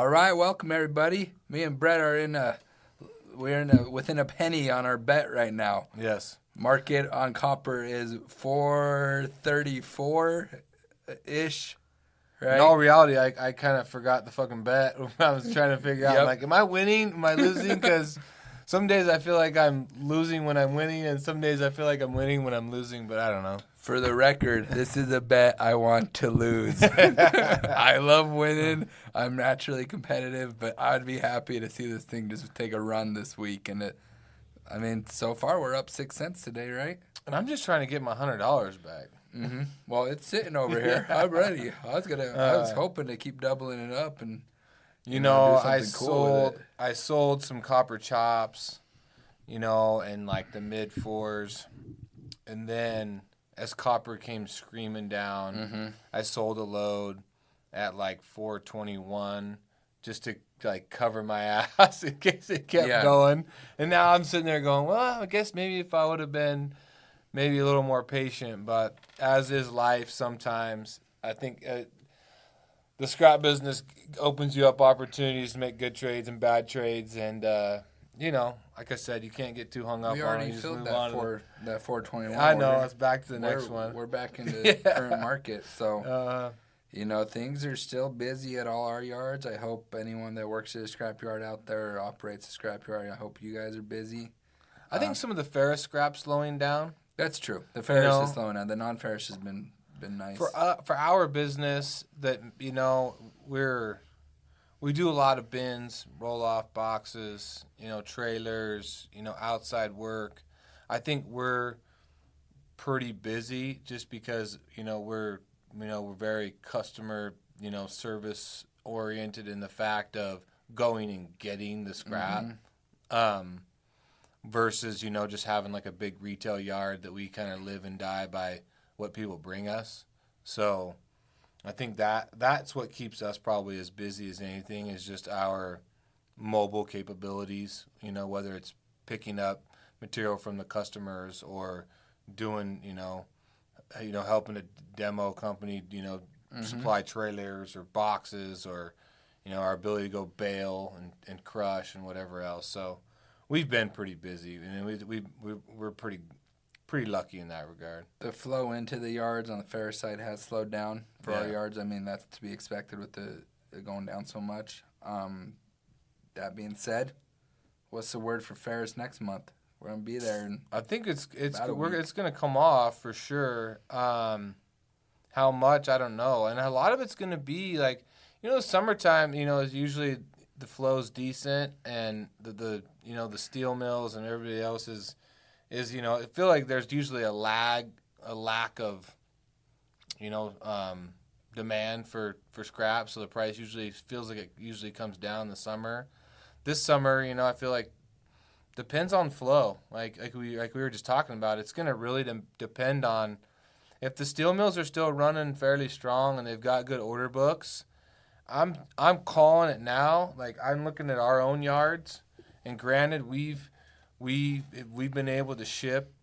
All right, welcome everybody. Me and Brett are within a penny on our bet right now. Yes. Market on copper is 434 ish. Right? In all reality, I kind of forgot the fucking bet when I was trying to figure out, like, am I winning? Am I losing? Because some days I feel like I'm losing when I'm winning, and some days I feel like I'm winning when I'm losing, but I don't know. For the record, this is a bet I want to lose. I love winning. I'm naturally competitive, but I'd be happy to see this thing just take a run this week. And so far we're up 6 cents today, right? And I'm just trying to get my $100 back. Mm-hmm. Well, it's sitting over here. I'm ready. I was hoping to keep doubling it up, and do something I cool with it. I sold some copper chops, in like the mid fours, and then as copper came screaming down, I sold a load at like 421 just to like cover my ass in case it kept going. And now I'm sitting there going, well, I guess maybe if I would have been maybe a little more patient, but as is life sometimes, I think the scrap business opens you up opportunities to make good trades and bad trades, and like I said, you can't get too hung up on it. We already filled that 421. I know, it's back to the next one. We're back in the current market, so things are still busy at all our yards. I hope anyone that works at a scrapyard out there or operates a scrapyard, I hope you guys are busy. I think some of the ferrous scrap's slowing down. That's true. The ferrous is slowing down. The non-ferrous has been nice. For our business, that we do a lot of bins, roll-off boxes, trailers, outside work. I think we're pretty busy just because we're very customer service oriented in the fact of going and getting the scrap. Versus, just having like a big retail yard that we kind of live and die by what people bring us. So I think that's what keeps us probably as busy as anything is just our mobile capabilities, whether it's picking up material from the customers or doing, helping a demo company, supply trailers or boxes or, our ability to go bale and crush and whatever else. So we've been pretty busy, and we're pretty lucky in that regard. The flow into the yards on the ferrous side has slowed down for our yards. I mean, that's to be expected with the going down so much. That being said, what's the word for ferrous next month? We're gonna be there, and I think it's gonna come off for sure. How much I don't know, and a lot of it's gonna be like summertime. Is usually the flow's decent, and the steel mills and everybody else is I feel like there's usually a lack of demand for scrap, so the price usually feels like it usually comes down in the summer. This summer, I feel like depends on flow. Like we were just talking about, it's gonna really depend on if the steel mills are still running fairly strong and they've got good order books. I'm calling it now. Like I'm looking at our own yards, and granted we've been able to ship,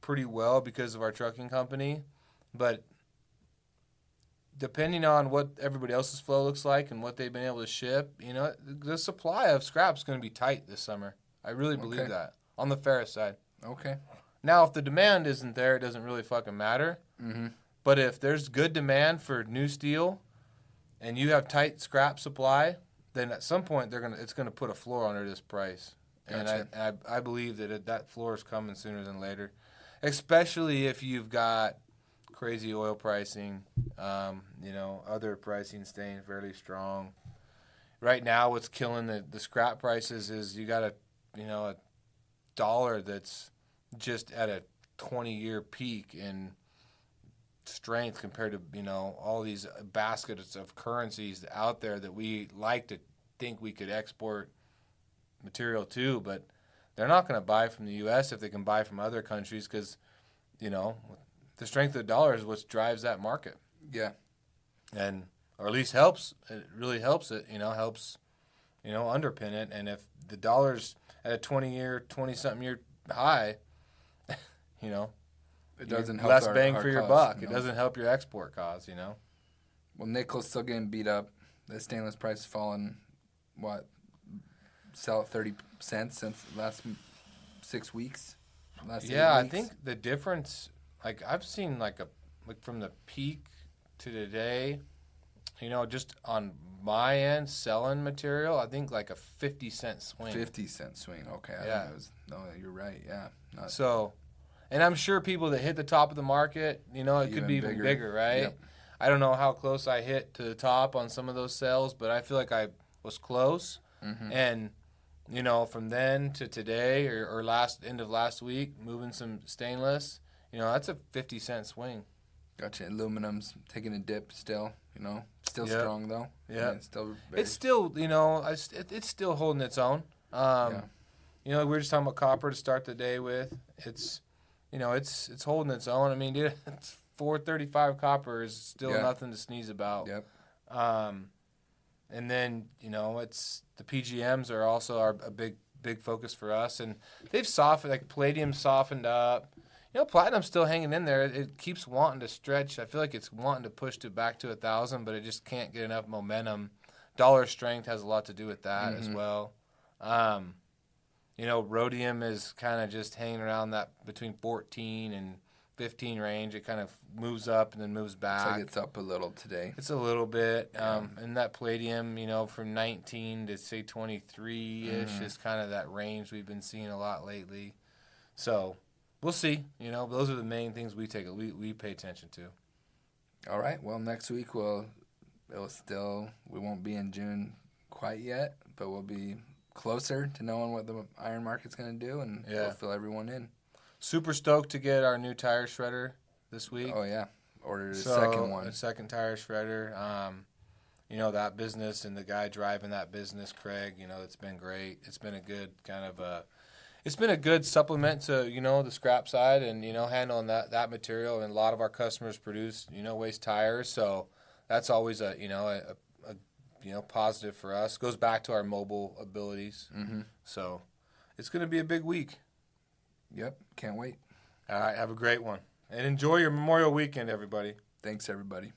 pretty well because of our trucking company, but depending on what everybody else's flow looks like and what they've been able to ship, the supply of scrap is going to be tight this summer. I really believe that on the ferrous side. Okay. Now, if the demand isn't there, it doesn't really fucking matter. Mm-hmm. But if there's good demand for new steel, and you have tight scrap supply, then at some point it's gonna put a floor under this price. Gotcha. And I believe that floor is coming sooner than later, especially if you've got crazy oil pricing, other pricing staying fairly strong. Right now, what's killing the scrap prices is you got a dollar that's just at a 20-year peak in strength compared to all these baskets of currencies out there that we like to think we could export material to, but they're not going to buy from the U.S. if they can buy from other countries because the strength of the dollar is what drives that market. Yeah, and or at least helps. It really helps it. Helps underpin it. And if the dollar's at a 20-something year high, it doesn't help less bang our for your cause, buck. It doesn't help your export cause, Well, nickel's still getting beat up. The stainless price has fallen, what, sell at 30 cents since the last 6 weeks? Last 8 Yeah, I weeks? think the difference, like I've seen like from the peak to today, just on my end selling material, I think like a 50-cent swing. 50-cent swing. Okay. Yeah. No, you're right. Yeah. So, and I'm sure people that hit the top of the market, it could be even bigger, right? Yep. I don't know how close I hit to the top on some of those sales, but I feel like I was close. Mm-hmm. And, from then to today or end of last week, moving some stainless, that's a 50-cent swing. Gotcha. Aluminum's taking a dip still, Still Yep. strong, though. Yeah. It's still, it's still holding its own. We were just talking about copper to start the day with. It's holding its own. I mean, dude, it's 435 copper is still nothing to sneeze about. Yep. And then, it's the PGMs are also a big focus for us. And they've softened, like palladium softened up. Platinum's still hanging in there. It keeps wanting to stretch. I feel like it's wanting to push back to 1,000, but it just can't get enough momentum. Dollar strength has a lot to do with that as well. Rhodium is kind of just hanging around that between 14 and 15 range. It kind of moves up and then moves back. Looks like it's up a little today. It's a little bit. And that palladium, from 19 to say 23-ish is kind of that range we've been seeing a lot lately. So we'll see. Those are the main things we pay attention to. All right. Well, next week we won't be in June quite yet, but we'll be closer to knowing what the iron market's going to do, and we'll fill everyone in. Super stoked to get our new tire shredder this week. Oh, yeah. Ordered a second one. A second tire shredder. That business and the guy driving that business, Craig, it's been great. It's been a good it's been a good supplement to, the scrap side and, handling that material. And a lot of our customers produce, waste tires. So that's always a positive for us. Goes back to our mobile abilities. Mm-hmm. So it's going to be a big week. Yep. Can't wait. All right. Have a great one. And enjoy your Memorial Weekend, everybody. Thanks, everybody.